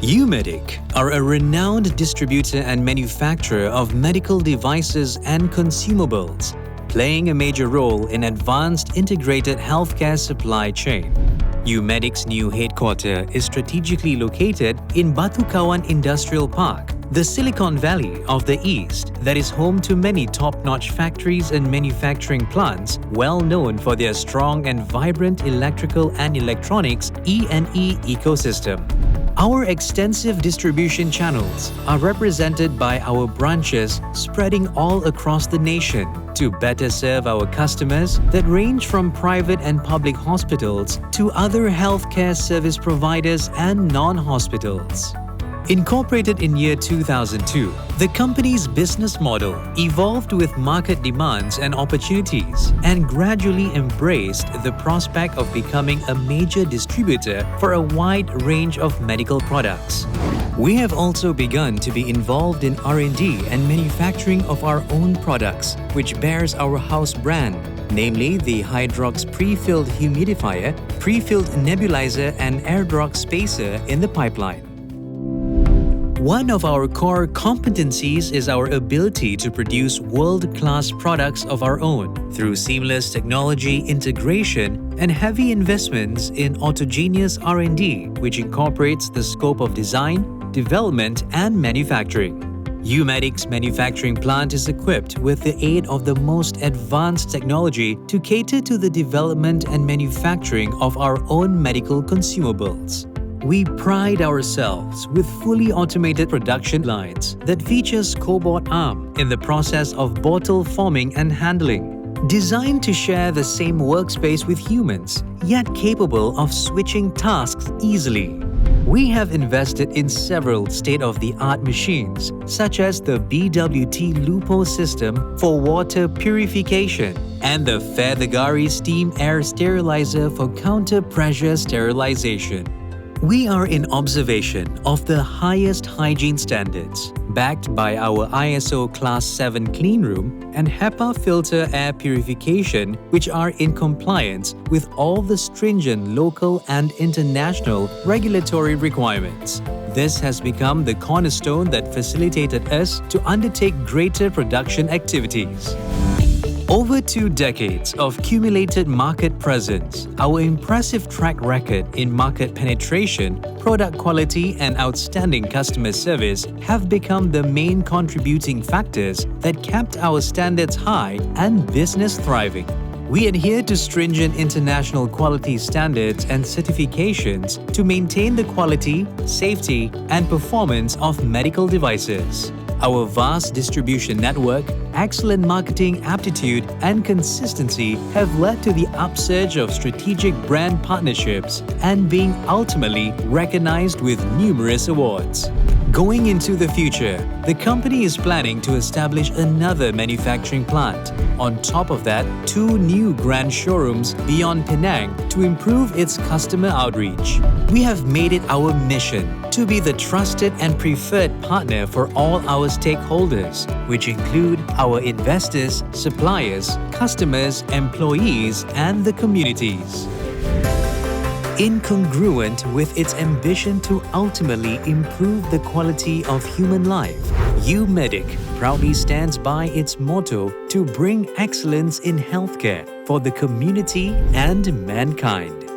UmediC are a renowned distributor and manufacturer of medical devices and consumables, playing a major role in advanced integrated healthcare supply chain. UmediC's new headquarters is strategically located in Batu Kawan Industrial Park, the Silicon Valley of the East that is home to many top-notch factories and manufacturing plants well known for their strong and vibrant electrical and electronics E&E ecosystem. Our extensive distribution channels are represented by our branches spreading all across the nation to better serve our customers that range from private and public hospitals to other healthcare service providers and non-hospitals. Incorporated in year 2002, the company's business model evolved with market demands and opportunities and gradually embraced the prospect of becoming a major distributor for a wide range of medical products. We have also begun to be involved in R&D and manufacturing of our own products, which bears our house brand, namely the Hydrox pre-filled humidifier, pre-filled nebulizer and AirDrox spacer in the pipeline. One of our core competencies is our ability to produce world-class products of our own through seamless technology integration and heavy investments in autogenous R&D, which incorporates the scope of design, development, and manufacturing. UmediC's manufacturing plant is equipped with the aid of the most advanced technology to cater to the development and manufacturing of our own medical consumables. We pride ourselves with fully automated production lines that features cobot arm in the process of bottle forming and handling. Designed to share the same workspace with humans, yet capable of switching tasks easily. We have invested in several state-of-the-art machines, such as the BWT Lupo system for water purification and the Feathergari steam air sterilizer for counter-pressure sterilization. We are in observation of the highest hygiene standards, backed by our ISO Class 7 cleanroom and HEPA filter air purification, which are in compliance with all the stringent local and international regulatory requirements. This has become the cornerstone that facilitated us to undertake greater production activities. Over 2 decades of cumulated market presence, our impressive track record in market penetration, product quality and outstanding customer service have become the main contributing factors that kept our standards high and business thriving. We adhere to stringent international quality standards and certifications to maintain the quality, safety and performance of medical devices. Our vast distribution network, excellent marketing aptitude and consistency have led to the upsurge of strategic brand partnerships and being ultimately recognized with numerous awards. Going into the future, the company is planning to establish another manufacturing plant. On top of that, 2 new grand showrooms beyond Penang to improve its customer outreach. We have made it our mission to be the trusted and preferred partner for all our stakeholders, which include our investors, suppliers, customers, employees, and the communities. Incongruent with its ambition to ultimately improve the quality of human life, UmediC proudly stands by its motto to bring excellence in healthcare for the community and mankind.